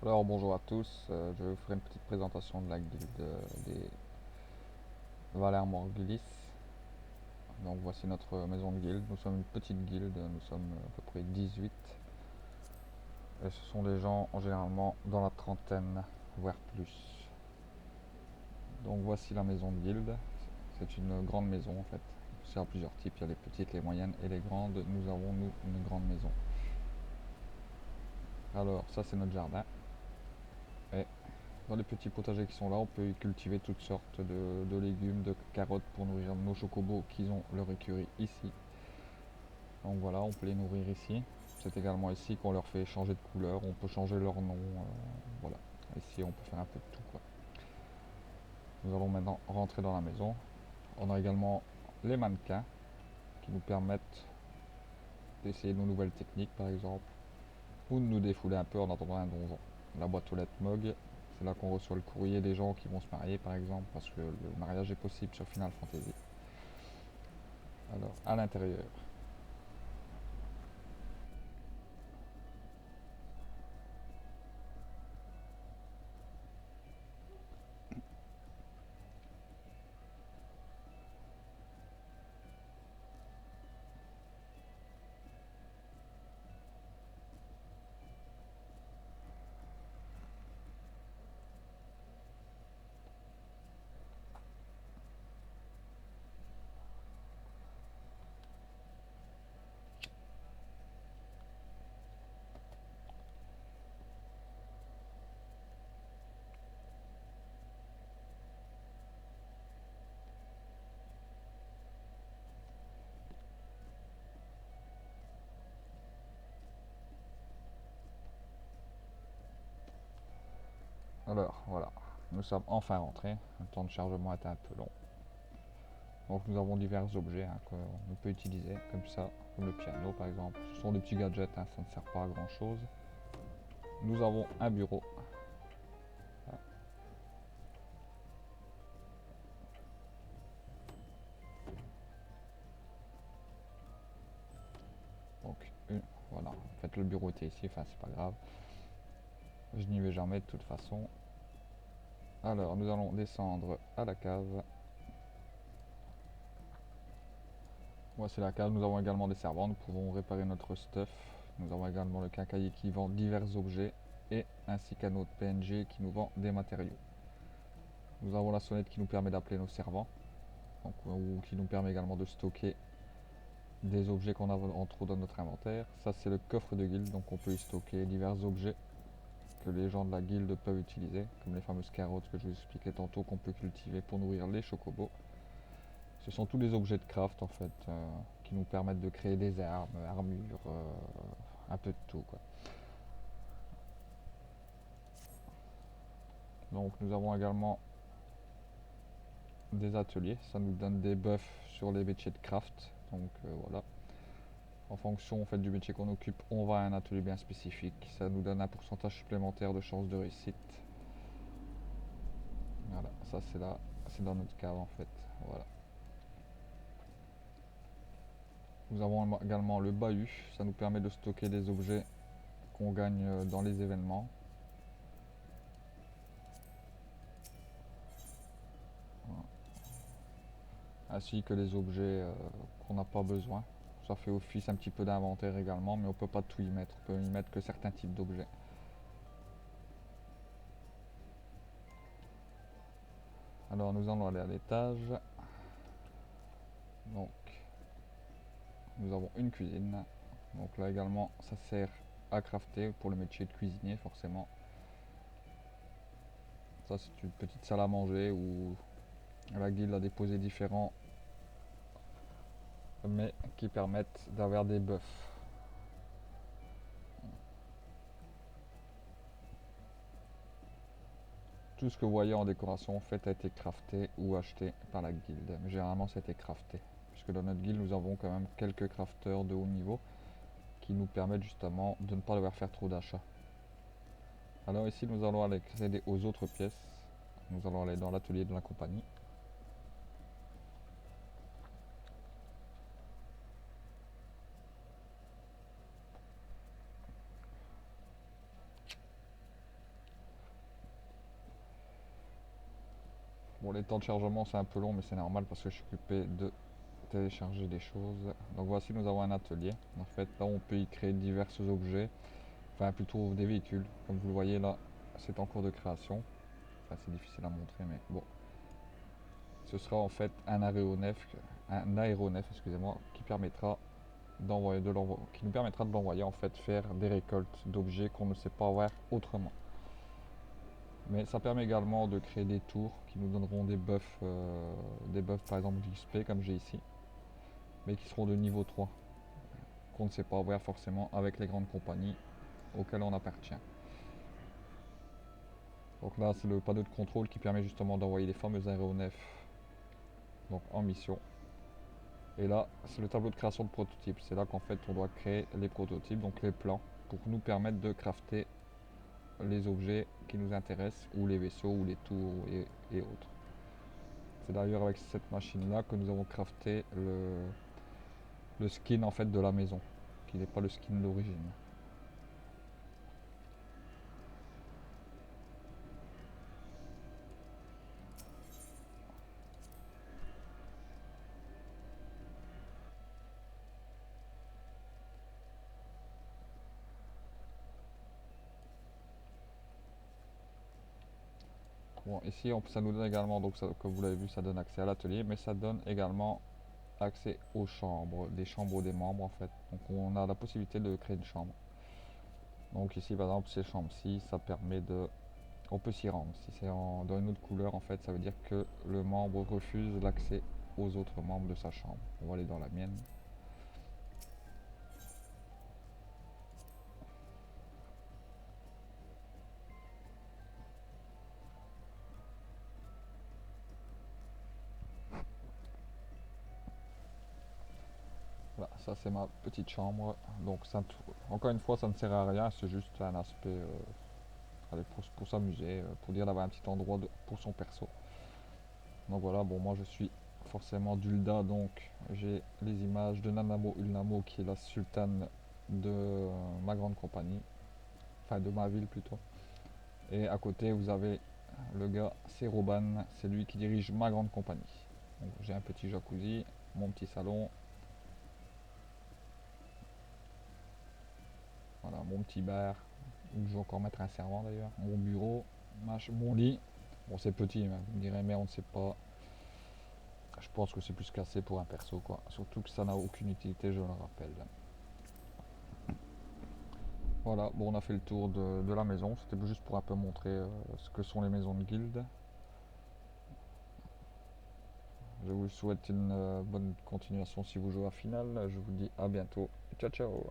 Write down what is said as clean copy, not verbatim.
Alors bonjour à tous, je vais vous faire une petite présentation de la guilde des Valère Morglis. Donc voici notre maison de guilde, nous sommes une petite guilde, nous sommes à peu près 18. Et ce sont des gens généralement dans la trentaine, voire plus. Donc voici la maison de guilde, c'est une grande maison en fait. C'est à plusieurs types, il y a les petites, les moyennes et les grandes. Nous avons nous une grande maison. Alors ça c'est notre jardin. Et dans les petits potagers qui sont là, on peut y cultiver toutes sortes de légumes, de carottes pour nourrir nos chocobos qui ont leur écurie ici. Donc voilà, on peut les nourrir ici. C'est également ici qu'on leur fait changer de couleur, on peut changer leur nom. Voilà, ici on peut faire un peu de tout quoi. Nous allons maintenant rentrer dans la maison. On a également les mannequins qui nous permettent d'essayer nos nouvelles techniques par exemple, ou de nous défouler un peu en attendant un donjon. La boîte aux lettres Mog, c'est là qu'on reçoit le courrier des gens qui vont se marier par exemple, parce que le mariage est possible sur Final Fantasy. Alors, à l'intérieur, voilà, nous sommes enfin rentrés. Le temps de chargement était un peu long. Donc nous avons divers objets qu'on peut utiliser comme ça, comme le piano par exemple. Ce sont des petits gadgets, ça ne sert pas à grand chose. Nous avons un bureau. Donc voilà, en fait le bureau était ici, enfin c'est pas grave. Je n'y vais jamais de toute façon. Alors nous allons descendre à la cave. Voici la cave, nous avons également des servants, nous pouvons réparer notre stuff. Nous avons également le quincaillier qui vend divers objets et ainsi qu'un autre PNG qui nous vend des matériaux. Nous avons la sonnette qui nous permet d'appeler nos servants, donc, ou qui nous permet également de stocker des objets qu'on a en trop dans notre inventaire. Ça c'est le coffre de guilde, donc on peut y stocker divers objets que les gens de la guilde peuvent utiliser, comme les fameuses carottes que je vous expliquais tantôt qu'on peut cultiver pour nourrir les chocobos. Ce sont tous les objets de craft en fait qui nous permettent de créer des armes, armures, un peu de tout quoi. Donc nous avons également des ateliers, ça nous donne des buffs sur les métiers de craft. Donc voilà. En fonction en fait, du métier qu'on occupe, on va à un atelier bien spécifique. Ça nous donne un pourcentage supplémentaire de chance de réussite. Voilà, ça c'est là, c'est dans notre cave en fait. Voilà. Nous avons également le bahut, ça nous permet de stocker des objets qu'on gagne dans les événements. Voilà. Ainsi que les objets qu'on n'a pas besoin. Ça fait office un petit peu d'inventaire également, mais on peut pas tout y mettre. On peut y mettre que certains types d'objets. Alors nous allons aller à l'étage. Donc nous avons une cuisine. Donc là également ça sert à crafter pour le métier de cuisinier forcément. Ça c'est une petite salle à manger où la guilde a déposé différents mets qui permettent d'avoir des buffs. Tout ce que vous voyez en décoration en fait a été crafté ou acheté par la guilde. Mais généralement ça a été crafté. Puisque dans notre guilde nous avons quand même quelques crafters de haut niveau qui nous permettent justement de ne pas devoir faire trop d'achats. Alors ici nous allons aller accéder aux autres pièces. Nous allons aller dans l'atelier de la compagnie. Bon, les temps de chargement c'est un peu long, mais c'est normal parce que je suis occupé de télécharger des choses. Donc voici, nous avons un atelier. En fait, là on peut y créer divers objets, enfin plutôt des véhicules. Comme vous le voyez là, c'est en cours de création. Enfin, c'est difficile à montrer, mais bon. Ce sera en fait un aéronef, excusez-moi, qui nous permettra de l'envoyer en fait faire des récoltes d'objets qu'on ne sait pas voir autrement. Mais ça permet également de créer des tours qui nous donneront des buffs par exemple d'XP comme j'ai ici, mais qui seront de niveau 3, qu'on ne sait pas voir forcément avec les grandes compagnies auxquelles on appartient. Donc là c'est le panneau de contrôle qui permet justement d'envoyer les fameux aéronefs donc en mission. Et là c'est le tableau de création de prototypes, c'est là qu'en fait on doit créer les prototypes, donc les plans, pour nous permettre de crafter les objets qui nous intéressent, ou les vaisseaux, ou les tours et autres. C'est d'ailleurs avec cette machine là que nous avons crafté le skin en fait de la maison, qui n'est pas le skin d'origine. Bon, ici ça nous donne également, donc ça, comme vous l'avez vu, ça donne accès à l'atelier, mais ça donne également accès aux chambres, des chambres des membres en fait. Donc on a la possibilité de créer une chambre. Donc ici par exemple ces chambres-ci, ça permet de... On peut s'y rendre. Si c'est dans une autre couleur en fait, ça veut dire que le membre refuse l'accès aux autres membres de sa chambre. On va aller dans la mienne. Voilà, ça c'est ma petite chambre. Donc ça, encore une fois, ça ne sert à rien, c'est juste un aspect pour s'amuser, pour dire d'avoir un petit endroit pour son perso. Donc voilà, bon moi je suis forcément d'Ulda, donc j'ai les images de Nanamo Ulnamo qui est la sultane de ma grande compagnie, enfin de ma ville plutôt. Et à côté vous avez le gars, c'est Roban, c'est lui qui dirige ma grande compagnie. Donc j'ai un petit jacuzzi, mon petit salon, voilà, mon petit bar, où je vais encore mettre un servant d'ailleurs, mon bureau, mon lit. Bon c'est petit, hein, vous me direz mais on ne sait pas. Je pense que c'est plus cassé pour un perso quoi. Surtout que ça n'a aucune utilité, je le rappelle. Voilà, bon on a fait le tour de la maison, c'était juste pour un peu montrer ce que sont les maisons de guilde. Je vous souhaite une bonne continuation si vous jouez à Final, je vous dis à bientôt, ciao ciao.